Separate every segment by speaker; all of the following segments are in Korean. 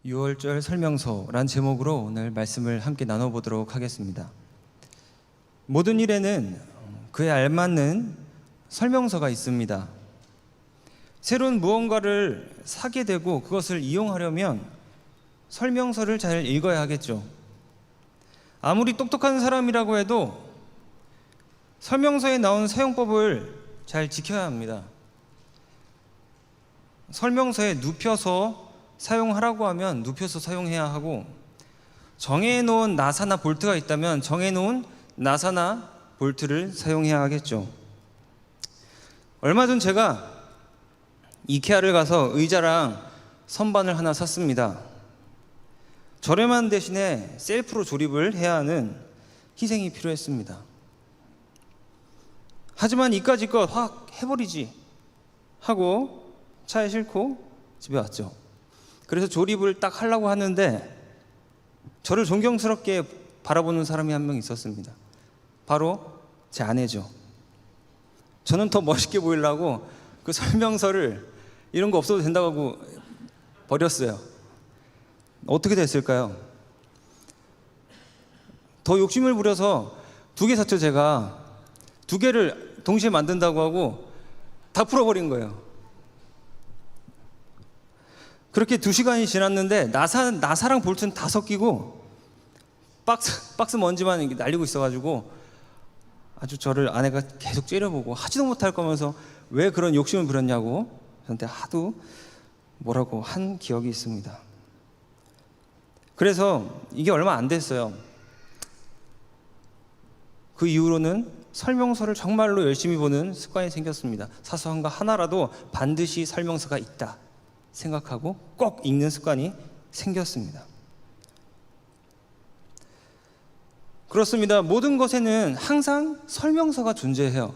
Speaker 1: 유월절 설명서란 제목으로 오늘 말씀을 함께 나눠보도록 하겠습니다. 모든 일에는 그에 알맞는 설명서가 있습니다. 새로운 무언가를 사게 되고 그것을 이용하려면 설명서를 잘 읽어야 하겠죠. 아무리 똑똑한 사람이라고 해도 설명서에 나온 사용법을 잘 지켜야 합니다. 설명서에 눕혀서 사용하라고 하면 눕혀서 사용해야 하고, 정해놓은 나사나 볼트가 있다면 정해놓은 나사나 볼트를 사용해야 하겠죠. 얼마 전 제가 이케아를 가서 의자랑 선반을 하나 샀습니다. 저렴한 대신에 셀프로 조립을 해야 하는 희생이 필요했습니다. 하지만 이까짓 것 확 해버리지 하고 차에 싣고 집에 왔죠. 그래서 조립을 딱 하려고 하는데 저를 존경스럽게 바라보는 사람이 한 명 있었습니다. 바로 제 아내죠. 저는 더 멋있게 보이려고 그 설명서를 이런 거 없어도 된다고 하고 버렸어요. 어떻게 됐을까요? 더 욕심을 부려서 2개 샀죠. 제가 2개를 동시에 만든다고 하고 다 풀어버린 거예요. 그렇게 2시간이 지났는데 나사랑 볼트는 다 섞이고 박스 먼지만 이렇게 날리고 있어가지고 아주 저를 아내가 계속 째려보고 하지도 못할 거면서 왜 그런 욕심을 부렸냐고 저한테 하도 뭐라고 한 기억이 있습니다. 그래서 이게 얼마 안 됐어요. 그 이후로는 설명서를 정말로 열심히 보는 습관이 생겼습니다. 사소한 거 하나라도 반드시 설명서가 있다 생각하고 꼭 읽는 습관이 생겼습니다. 그렇습니다. 모든 것에는 항상 설명서가 존재해요.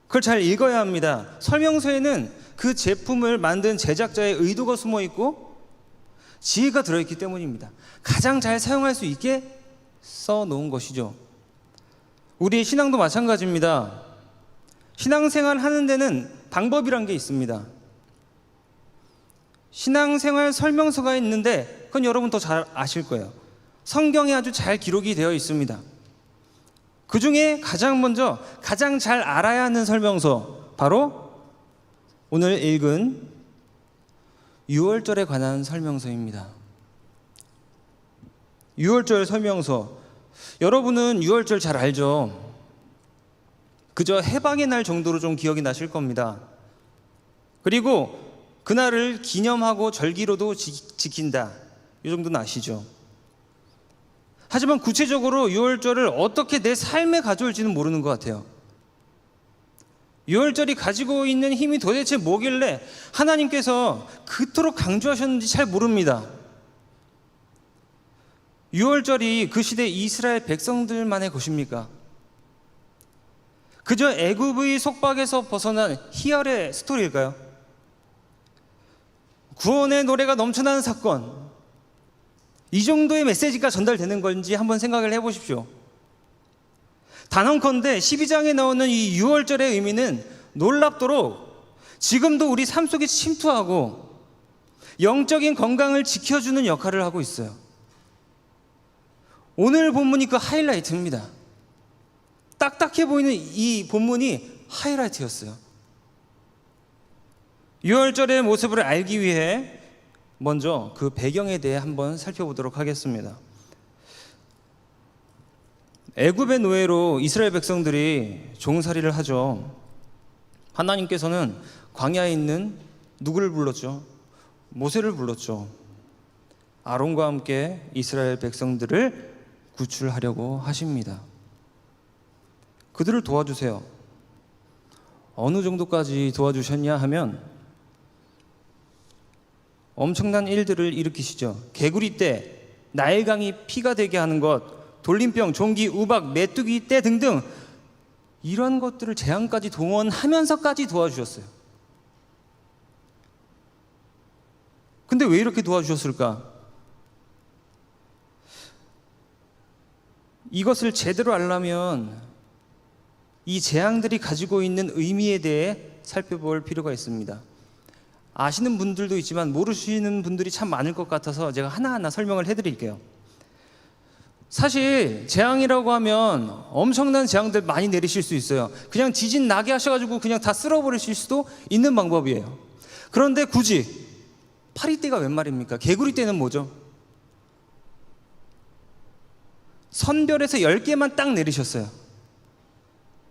Speaker 1: 그걸 잘 읽어야 합니다. 설명서에는 그 제품을 만든 제작자의 의도가 숨어 있고 지혜가 들어있기 때문입니다. 가장 잘 사용할 수 있게 써놓은 것이죠. 우리의 신앙도 마찬가지입니다. 신앙생활 하는 데는 방법이란 게 있습니다. 신앙생활 설명서가 있는데 그건 여러분 더 잘 아실 거예요. 성경에 아주 잘 기록이 되어 있습니다. 그 중에 가장 잘 알아야 하는 설명서, 바로 오늘 읽은 유월절에 관한 설명서입니다. 유월절 설명서, 여러분은 유월절 잘 알죠? 그저 해방의 날 정도로 좀 기억이 나실 겁니다. 그리고 그날을 기념하고 절기로도 지킨다, 이 정도는 아시죠? 하지만 구체적으로 유월절을 어떻게 내 삶에 가져올지는 모르는 것 같아요. 유월절이 가지고 있는 힘이 도대체 뭐길래 하나님께서 그토록 강조하셨는지 잘 모릅니다. 유월절이 그 시대 이스라엘 백성들만의 것입니까? 그저 애굽의 속박에서 벗어난 희열의 스토리일까요? 구원의 노래가 넘쳐나는 사건, 이 정도의 메시지가 전달되는 건지 한번 생각을 해보십시오. 단언컨대 12장에 나오는 이 유월절의 의미는 놀랍도록 지금도 우리 삶 속에 침투하고 영적인 건강을 지켜주는 역할을 하고 있어요. 오늘 본문이 그 하이라이트입니다. 딱딱해 보이는 이 본문이 하이라이트였어요. 유월절의 모습을 알기 위해 먼저 그 배경에 대해 한번 살펴보도록 하겠습니다. 애굽의 노예로 이스라엘 백성들이 종살이를 하죠. 하나님께서는 광야에 있는 누구를 불렀죠? 모세를 불렀죠. 아론과 함께 이스라엘 백성들을 구출하려고 하십니다. 그들을 도와주세요. 어느 정도까지 도와주셨냐 하면 엄청난 일들을 일으키시죠. 개구리 떼, 나일강이 피가 되게 하는 것, 돌림병, 종기, 우박, 메뚜기 떼 등등 이런 것들을 재앙까지 동원하면서까지 도와주셨어요. 근데 왜 이렇게 도와주셨을까? 이것을 제대로 알려면 이 재앙들이 가지고 있는 의미에 대해 살펴볼 필요가 있습니다. 아시는 분들도 있지만 모르시는 분들이 참 많을 것 같아서 제가 하나하나 설명을 해드릴게요. 사실 재앙이라고 하면 엄청난 재앙들 많이 내리실 수 있어요. 그냥 지진 나게 하셔가지고 그냥 다 쓸어버리실 수도 있는 방법이에요. 그런데 굳이 파리떼가 웬 말입니까? 개구리떼는 뭐죠? 선별해서 10개만 딱 내리셨어요.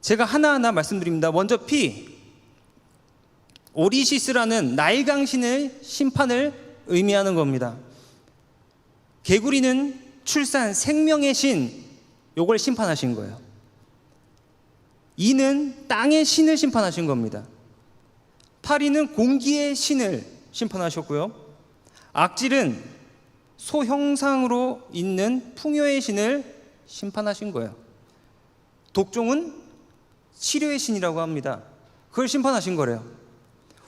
Speaker 1: 제가 하나하나 말씀드립니다. 먼저 피, 오리시스라는 나일강신의 심판을 의미하는 겁니다. 개구리는 출산, 생명의 신, 요걸 심판하신 거예요. 이는 땅의 신을 심판하신 겁니다. 파리는 공기의 신을 심판하셨고요. 악질은 소 형상으로 있는 풍요의 신을 심판하신 거예요. 독종은 치료의 신이라고 합니다. 그걸 심판하신 거래요.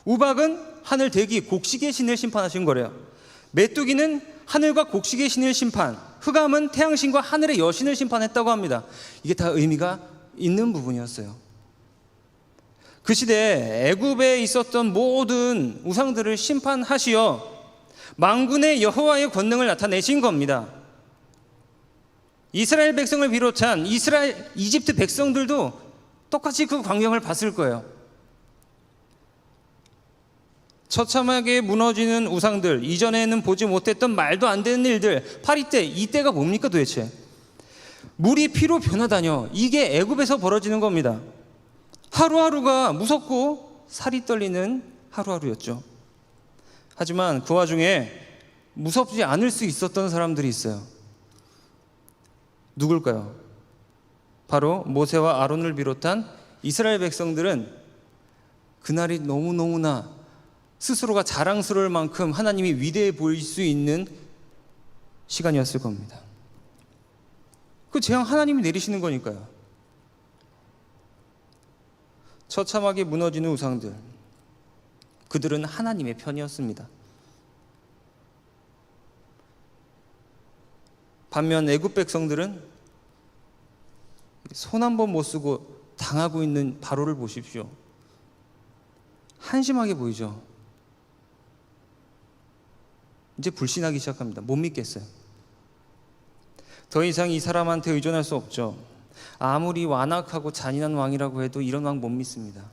Speaker 1: 우박은 하늘 대기 곡식의 신을 심판하신 거래요. 메뚜기는 하늘과 곡식의 신을 심판, 흑암은 태양신과 하늘의 여신을 심판했다고 합니다. 이게 다 의미가 있는 부분이었어요. 그 시대에 애굽에 있었던 모든 우상들을 심판하시어 만군의 여호와의 권능을 나타내신 겁니다. 이스라엘 백성을 비롯한 이집트 백성들도 똑같이 그 광경을 봤을 거예요. 처참하게 무너지는 우상들, 이전에는 보지 못했던 말도 안 되는 일들, 파리떼, 이때가 뭡니까 도대체? 물이 피로 변하다뇨. 이게 애굽에서 벌어지는 겁니다. 하루하루가 무섭고 살이 떨리는 하루하루였죠. 하지만 그 와중에 무섭지 않을 수 있었던 사람들이 있어요. 누굴까요? 바로 모세와 아론을 비롯한 이스라엘 백성들은 그날이 너무너무나 스스로가 자랑스러울 만큼 하나님이 위대해 보일 수 있는 시간이었을 겁니다. 그 재앙 하나님이 내리시는 거니까요. 처참하게 무너지는 우상들, 그들은 하나님의 편이었습니다. 반면 애굽 백성들은 손 한 번 못 쓰고 당하고 있는 바로를 보십시오. 한심하게 보이죠. 이제 불신하기 시작합니다. 못 믿겠어요. 더 이상 이 사람한테 의존할 수 없죠. 아무리 완악하고 잔인한 왕이라고 해도 이런 왕 못 믿습니다.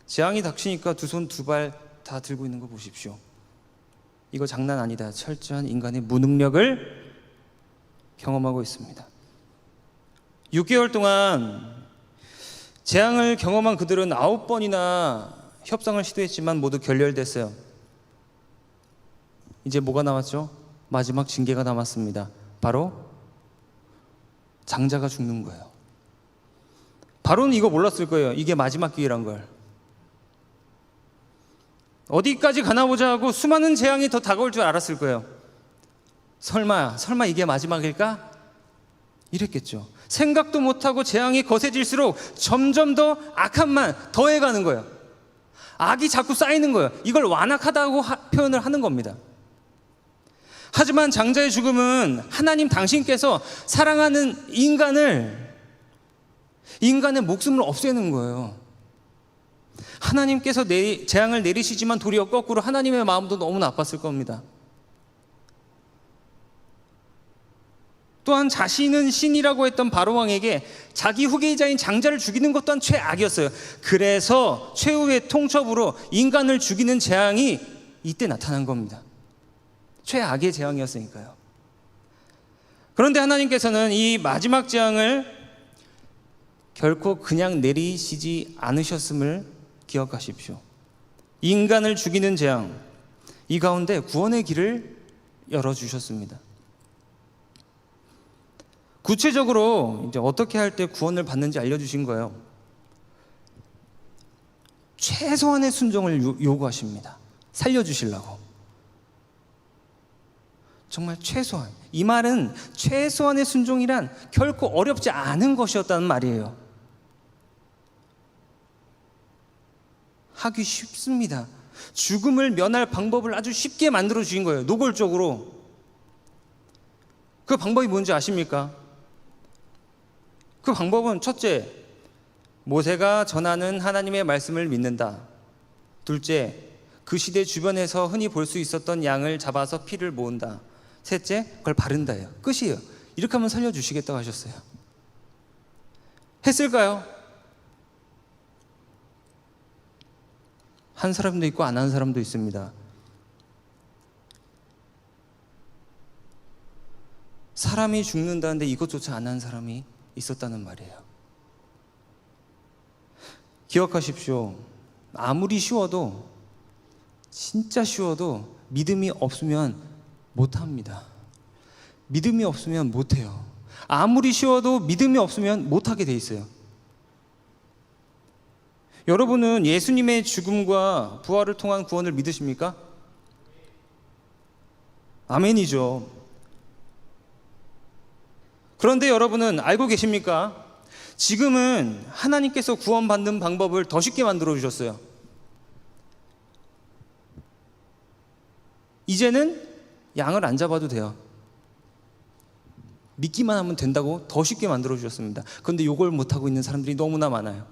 Speaker 1: 재앙이 닥치니까 두 손 두 발 다 들고 있는 거 보십시오. 이거 장난 아니다. 철저한 인간의 무능력을 경험하고 있습니다. 6개월 동안 재앙을 경험한 그들은 9번이나 협상을 시도했지만 모두 결렬됐어요. 이제 뭐가 남았죠? 마지막 징계가 남았습니다. 바로 장자가 죽는 거예요. 바로는 이거 몰랐을 거예요. 이게 마지막 기회란 걸. 어디까지 가나 보자 하고 수많은 재앙이 더 다가올 줄 알았을 거예요. 설마 이게 마지막일까? 이랬겠죠. 생각도 못하고 재앙이 거세질수록 점점 더 악함만 더해가는 거예요. 악이 자꾸 쌓이는 거예요. 이걸 완악하다고 표현을 하는 겁니다. 하지만 장자의 죽음은 하나님 당신께서 사랑하는 인간의 목숨을 없애는 거예요. 하나님께서 재앙을 내리시지만 도리어 거꾸로 하나님의 마음도 너무 나빴을 겁니다. 또한 자신은 신이라고 했던 바로왕에게 자기 후계자인 장자를 죽이는 것 또한 최악이었어요. 그래서 최후의 통첩으로 인간을 죽이는 재앙이 이때 나타난 겁니다. 최악의 재앙이었으니까요. 그런데 하나님께서는 이 마지막 재앙을 결코 그냥 내리시지 않으셨음을 기억하십시오. 인간을 죽이는 재앙, 이 가운데 구원의 길을 열어주셨습니다. 구체적으로 이제 어떻게 할 때 구원을 받는지 알려주신 거예요. 최소한의 순종을 요구하십니다. 살려주시려고. 정말 최소한. 이 말은 최소한의 순종이란 결코 어렵지 않은 것이었다는 말이에요. 하기 쉽습니다. 죽음을 면할 방법을 아주 쉽게 만들어 주신 거예요. 노골적으로. 그 방법이 뭔지 아십니까? 그 방법은 첫째, 모세가 전하는 하나님의 말씀을 믿는다. 둘째, 그 시대 주변에서 흔히 볼 수 있었던 양을 잡아서 피를 모은다. 셋째, 그걸 바른다예요. 끝이에요. 이렇게 하면 살려주시겠다고 하셨어요. 했을까요? 한 사람도 있고 안 한 사람도 있습니다. 사람이 죽는다는데 이것조차 안 한 사람이 있었다는 말이에요. 기억하십시오. 아무리 쉬워도, 진짜 쉬워도 믿음이 없으면 못합니다. 믿음이 없으면 못해요. 아무리 쉬워도 믿음이 없으면 못하게 돼 있어요. 여러분은 예수님의 죽음과 부활을 통한 구원을 믿으십니까? 아멘이죠. 그런데 여러분은 알고 계십니까? 지금은 하나님께서 구원받는 방법을 더 쉽게 만들어 주셨어요. 이제는 양을 안 잡아도 돼요. 믿기만 하면 된다고 더 쉽게 만들어 주셨습니다. 그런데 이걸 못하고 있는 사람들이 너무나 많아요.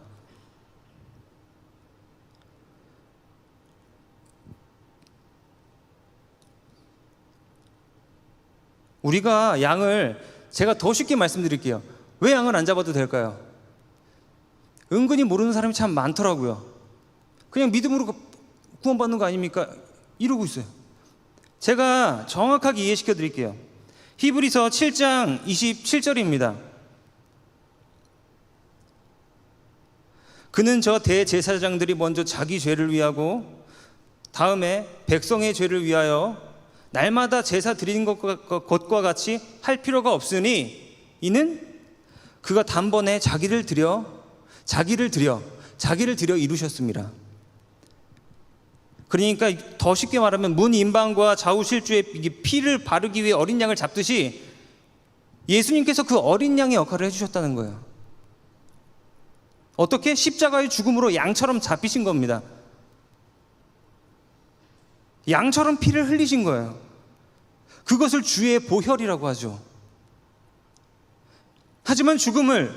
Speaker 1: 우리가 양을, 제가 더 쉽게 말씀드릴게요. 왜 양을 안 잡아도 될까요? 은근히 모르는 사람이 참 많더라고요. 그냥 믿음으로 구원받는 거 아닙니까? 이러고 있어요. 제가 정확하게 이해시켜 드릴게요. 히브리서 7장 27절입니다. 그는 저 대제사장들이 먼저 자기 죄를 위하고 다음에 백성의 죄를 위하여 날마다 제사 드리는 것과 같이 할 필요가 없으니 이는 그가 단번에 자기를 드려 이루셨습니다. 그러니까 더 쉽게 말하면 문인방과 좌우실주의 피를 바르기 위해 어린 양을 잡듯이 예수님께서 그 어린 양의 역할을 해주셨다는 거예요. 어떻게? 십자가의 죽음으로 양처럼 잡히신 겁니다. 양처럼 피를 흘리신 거예요. 그것을 주의 보혈이라고 하죠. 하지만 죽음을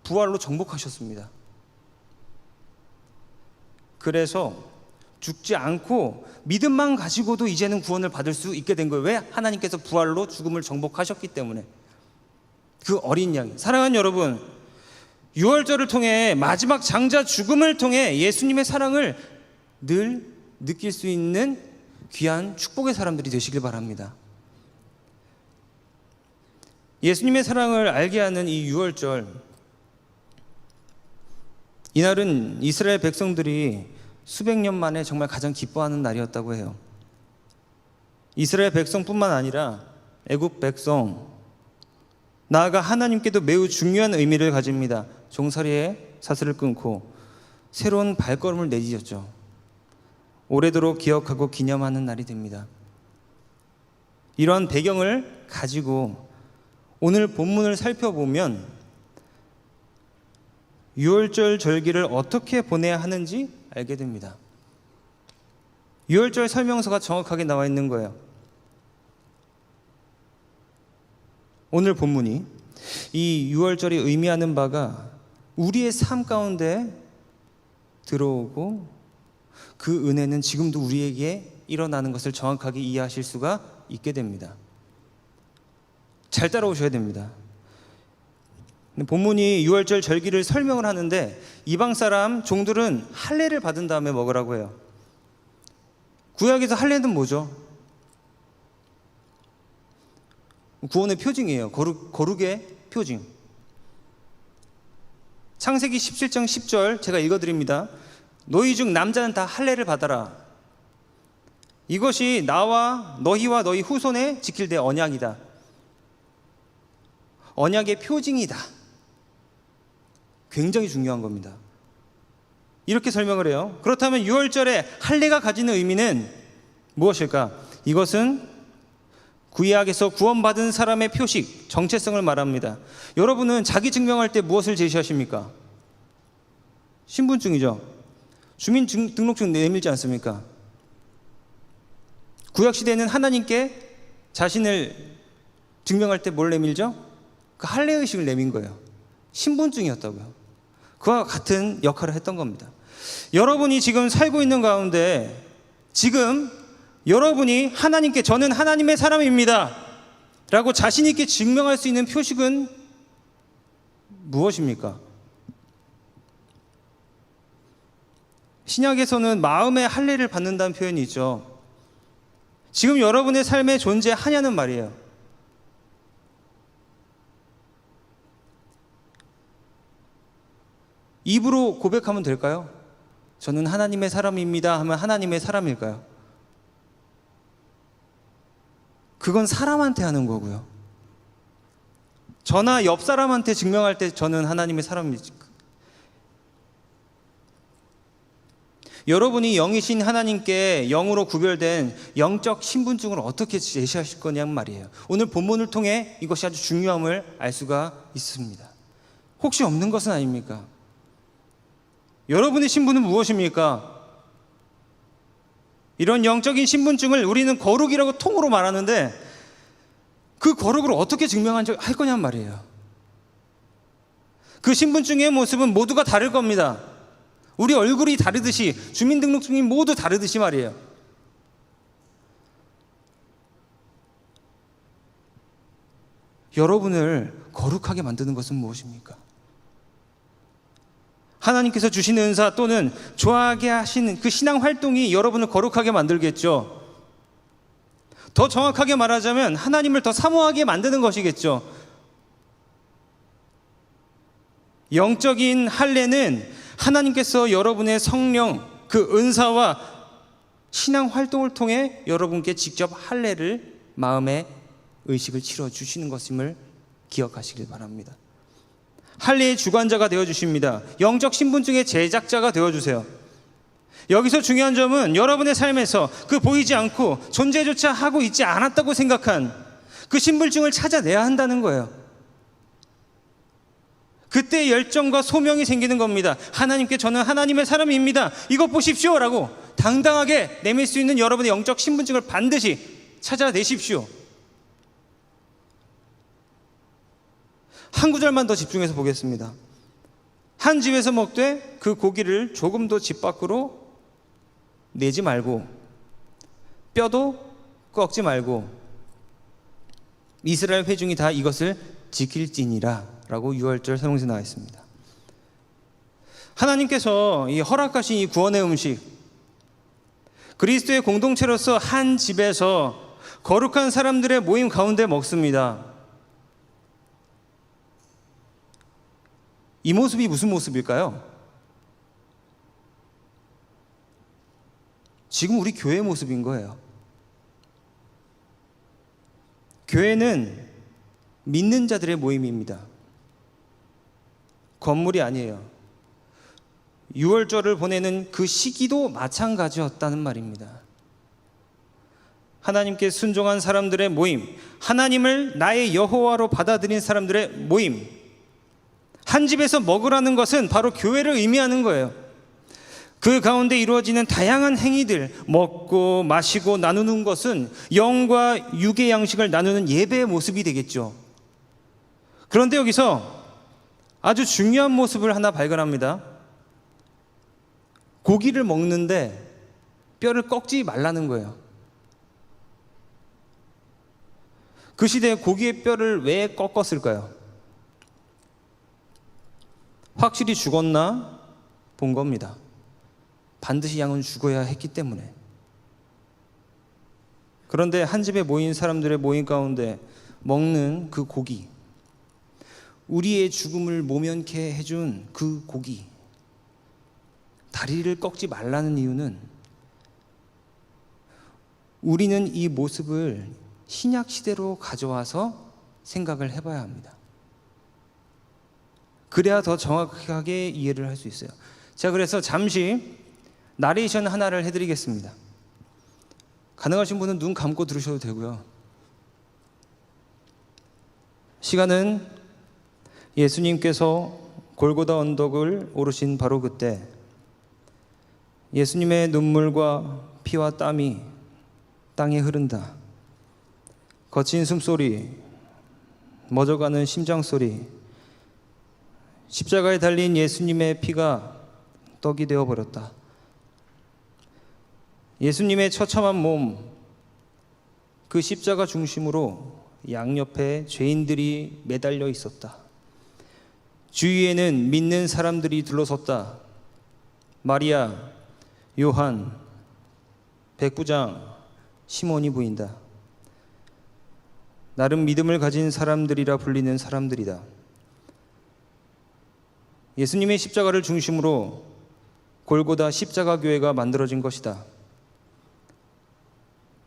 Speaker 1: 부활로 정복하셨습니다. 그래서 죽지 않고 믿음만 가지고도 이제는 구원을 받을 수 있게 된 거예요. 왜? 하나님께서 부활로 죽음을 정복하셨기 때문에. 그 어린 양. 사랑하는 여러분, 유월절을 통해 마지막 장자 죽음을 통해 예수님의 사랑을 늘 느낄 수 있는 귀한 축복의 사람들이 되시길 바랍니다. 예수님의 사랑을 알게 하는 이 유월절, 이날은 이스라엘 백성들이 수백 년 만에 정말 가장 기뻐하는 날이었다고 해요. 이스라엘 백성뿐만 아니라 애국 백성, 나아가 하나님께도 매우 중요한 의미를 가집니다. 종살이의 사슬을 끊고 새로운 발걸음을 내디뎠죠. 오래도록 기억하고 기념하는 날이 됩니다. 이러한 배경을 가지고 오늘 본문을 살펴보면 유월절 절기를 어떻게 보내야 하는지 알게 됩니다. 유월절 설명서가 정확하게 나와 있는 거예요. 오늘 본문이 이 유월절이 의미하는 바가 우리의 삶 가운데 들어오고 그 은혜는 지금도 우리에게 일어나는 것을 정확하게 이해하실 수가 있게 됩니다. 잘 따라오셔야 됩니다. 본문이 유월절 절기를 설명을 하는데 이방 사람 종들은 할례를 받은 다음에 먹으라고 해요. 구약에서 할례는 뭐죠? 구원의 표징이에요. 거룩의 표징. 창세기 17장 10절 제가 읽어드립니다. 너희 중 남자는 다 할례를 받아라. 이것이 나와 너희와 너희 후손에 지킬 내 언약이다. 언약의 표징이다. 굉장히 중요한 겁니다. 이렇게 설명을 해요. 그렇다면 유월절에 할례가 가지는 의미는 무엇일까? 이것은 구약에서 구원받은 사람의 표식, 정체성을 말합니다. 여러분은 자기 증명할 때 무엇을 제시하십니까? 신분증이죠. 주민등록증 내밀지 않습니까? 구약시대에는 하나님께 자신을 증명할 때 뭘 내밀죠? 그 할례의식을 내민 거예요. 신분증이었다고요. 그와 같은 역할을 했던 겁니다. 여러분이 지금 살고 있는 가운데 지금 여러분이 하나님께 저는 하나님의 사람입니다 라고 자신 있게 증명할 수 있는 표식은 무엇입니까? 신약에서는 마음의 할례를 받는다는 표현이 있죠. 지금 여러분의 삶에 존재하냐는 말이에요. 입으로 고백하면 될까요? 저는 하나님의 사람입니다 하면 하나님의 사람일까요? 그건 사람한테 하는 거고요. 저나 옆 사람한테 증명할 때 저는 하나님의 사람이지. 여러분이 영이신 하나님께 영으로 구별된 영적 신분증을 어떻게 제시하실 거냐는 말이에요. 오늘 본문을 통해 이것이 아주 중요함을 알 수가 있습니다. 혹시 없는 것은 아닙니까? 여러분의 신분은 무엇입니까? 이런 영적인 신분증을 우리는 거룩이라고 통으로 말하는데 그 거룩을 어떻게 증명할 거냔 말이에요. 그 신분증의 모습은 모두가 다를 겁니다. 우리 얼굴이 다르듯이 주민등록증이 모두 다르듯이 말이에요. 여러분을 거룩하게 만드는 것은 무엇입니까? 하나님께서 주신 은사 또는 좋아하게 하신 그 신앙 활동이 여러분을 거룩하게 만들겠죠. 더 정확하게 말하자면 하나님을 더 사모하게 만드는 것이겠죠. 영적인 할례는 하나님께서 여러분의 성령, 그 은사와 신앙 활동을 통해 여러분께 직접 할례를 마음의 의식을 치러 주시는 것임을 기억하시길 바랍니다. 할례의 주관자가 되어주십니다. 영적 신분증의 제작자가 되어주세요. 여기서 중요한 점은 여러분의 삶에서 그 보이지 않고 존재조차 하고 있지 않았다고 생각한 그 신분증을 찾아내야 한다는 거예요. 그때 열정과 소명이 생기는 겁니다. 하나님께 저는 하나님의 사람입니다. 이것 보십시오 라고 당당하게 내밀 수 있는 여러분의 영적 신분증을 반드시 찾아내십시오. 한 구절만 더 집중해서 보겠습니다. 한 집에서 먹되 그 고기를 조금도 집 밖으로 내지 말고 뼈도 꺾지 말고 이스라엘 회중이 다 이것을 지킬지니라 라고 6월절 설명서에 나와 있습니다. 하나님께서 이 허락하신 이 구원의 음식, 그리스도의 공동체로서 한 집에서 거룩한 사람들의 모임 가운데 먹습니다. 이 모습이 무슨 모습일까요? 지금 우리 교회의 모습인 거예요. 교회는 믿는 자들의 모임입니다. 건물이 아니에요. 6월절을 보내는 그 시기도 마찬가지였다는 말입니다. 하나님께 순종한 사람들의 모임, 하나님을 나의 여호와로 받아들인 사람들의 모임, 한 집에서 먹으라는 것은 바로 교회를 의미하는 거예요. 그 가운데 이루어지는 다양한 행위들, 먹고 마시고 나누는 것은 영과 육의 양식을 나누는 예배의 모습이 되겠죠. 그런데 여기서 아주 중요한 모습을 하나 발견합니다. 고기를 먹는데 뼈를 꺾지 말라는 거예요. 그 시대에 고기의 뼈를 왜 꺾었을까요? 확실히 죽었나 본 겁니다. 반드시 양은 죽어야 했기 때문에. 그런데 한 집에 모인 사람들의 모임 가운데 먹는 그 고기, 우리의 죽음을 모면케 해준 그 고기, 다리를 꺾지 말라는 이유는 우리는 이 모습을 신약 시대로 가져와서 생각을 해봐야 합니다. 그래야 더 정확하게 이해를 할 수 있어요. 자, 그래서 잠시 나레이션 하나를 해드리겠습니다. 가능하신 분은 눈 감고 들으셔도 되고요. 시간은 예수님께서 골고다 언덕을 오르신 바로 그때 예수님의 눈물과 피와 땀이 땅에 흐른다. 거친 숨소리, 멎어가는 심장소리, 십자가에 달린 예수님의 피가 떡이 되어버렸다. 예수님의 처참한 몸, 그 십자가 중심으로 양옆에 죄인들이 매달려 있었다. 주위에는 믿는 사람들이 둘러섰다. 마리아, 요한, 백부장, 시몬이 보인다. 나름 믿음을 가진 사람들이라 불리는 사람들이다. 예수님의 십자가를 중심으로 골고다 십자가 교회가 만들어진 것이다.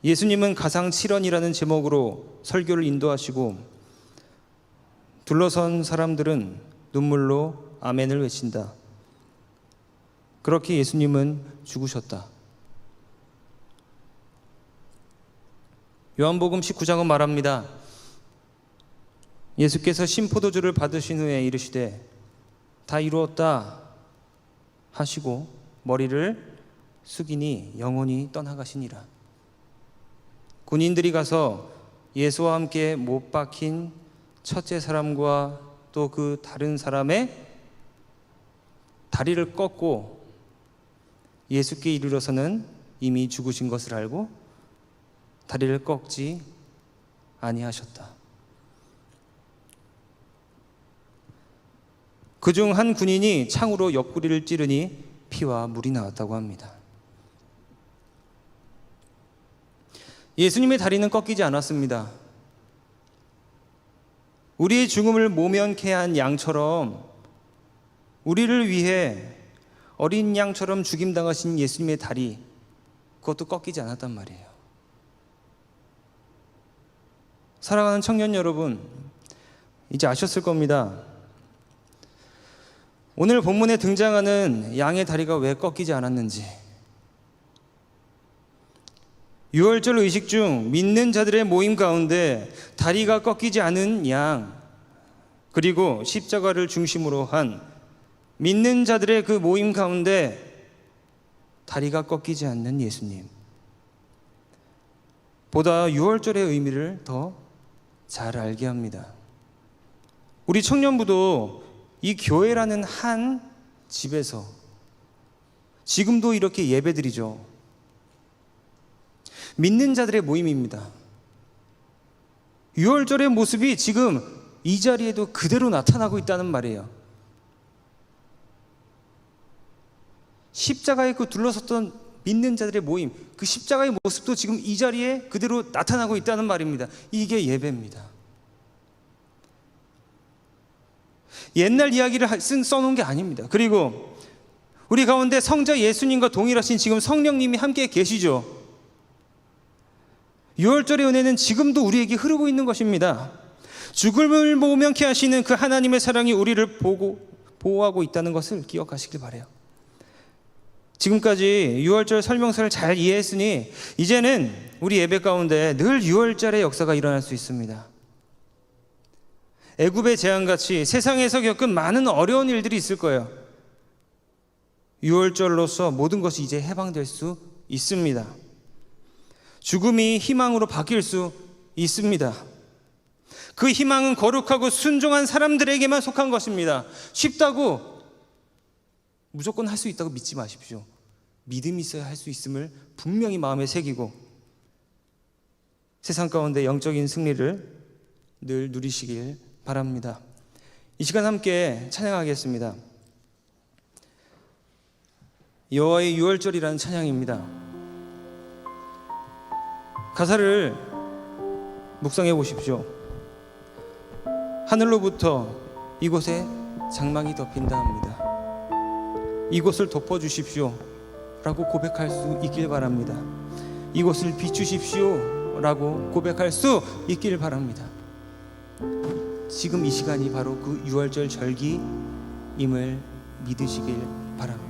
Speaker 1: 예수님은 가상 7원이라는 제목으로 설교를 인도하시고 둘러선 사람들은 눈물로 아멘을 외친다. 그렇게 예수님은 죽으셨다. 요한복음 19장은 말합니다. 예수께서 신포도주를 받으신 후에 이르시되 다 이루었다 하시고 머리를 숙이니 영혼이 떠나가시니라. 군인들이 가서 예수와 함께 못 박힌 첫째 사람과 또 그 다른 사람의 다리를 꺾고 예수께 이르러서는 이미 죽으신 것을 알고 다리를 꺾지 아니하셨다. 그중 한 군인이 창으로 옆구리를 찌르니 피와 물이 나왔다고 합니다. 예수님의 다리는 꺾이지 않았습니다. 우리의 죽음을 모면케 한 양처럼 우리를 위해 어린 양처럼 죽임당하신 예수님의 다리, 그것도 꺾이지 않았단 말이에요. 사랑하는 청년 여러분, 이제 아셨을 겁니다. 오늘 본문에 등장하는 양의 다리가 왜 꺾이지 않았는지. 유월절 의식 중 믿는 자들의 모임 가운데 다리가 꺾이지 않은 양, 그리고 십자가를 중심으로 한 믿는 자들의 그 모임 가운데 다리가 꺾이지 않는 예수님, 보다 유월절의 의미를 더 잘 알게 합니다. 우리 청년부도 이 교회라는 한 집에서 지금도 이렇게 예배드리죠. 믿는 자들의 모임입니다. 유월절의 모습이 지금 이 자리에도 그대로 나타나고 있다는 말이에요. 십자가에 그 둘러섰던 믿는 자들의 모임, 그 십자가의 모습도 지금 이 자리에 그대로 나타나고 있다는 말입니다. 이게 예배입니다. 옛날 이야기를 써놓은 게 아닙니다. 그리고 우리 가운데 성자 예수님과 동일하신 지금 성령님이 함께 계시죠. 유월절의 은혜는 지금도 우리에게 흐르고 있는 것입니다. 죽음을 모면케 하시는 그 하나님의 사랑이 우리를 보호하고 있다는 것을 기억하시길 바라요. 지금까지 유월절 설명서를 잘 이해했으니 이제는 우리 예배 가운데 늘 유월절의 역사가 일어날 수 있습니다. 애굽의 재앙같이 세상에서 겪은 많은 어려운 일들이 있을 거예요. 유월절로서 모든 것이 이제 해방될 수 있습니다. 죽음이 희망으로 바뀔 수 있습니다. 그 희망은 거룩하고 순종한 사람들에게만 속한 것입니다. 쉽다고 무조건 할 수 있다고 믿지 마십시오. 믿음이 있어야 할 수 있음을 분명히 마음에 새기고 세상 가운데 영적인 승리를 늘 누리시길 바랍니다. 이 시간 함께 찬양하겠습니다. 여호와의 유월절이라는 찬양입니다. 가사를 묵상해 보십시오. 하늘로부터 이곳에 장막이 덮인다 합니다. 이곳을 덮어주십시오 라고 고백할 수 있길 바랍니다. 이곳을 비추십시오 라고 고백할 수 있길 바랍니다. 지금 이 시간이 바로 그 유월절 절기임을 믿으시길 바랍니다.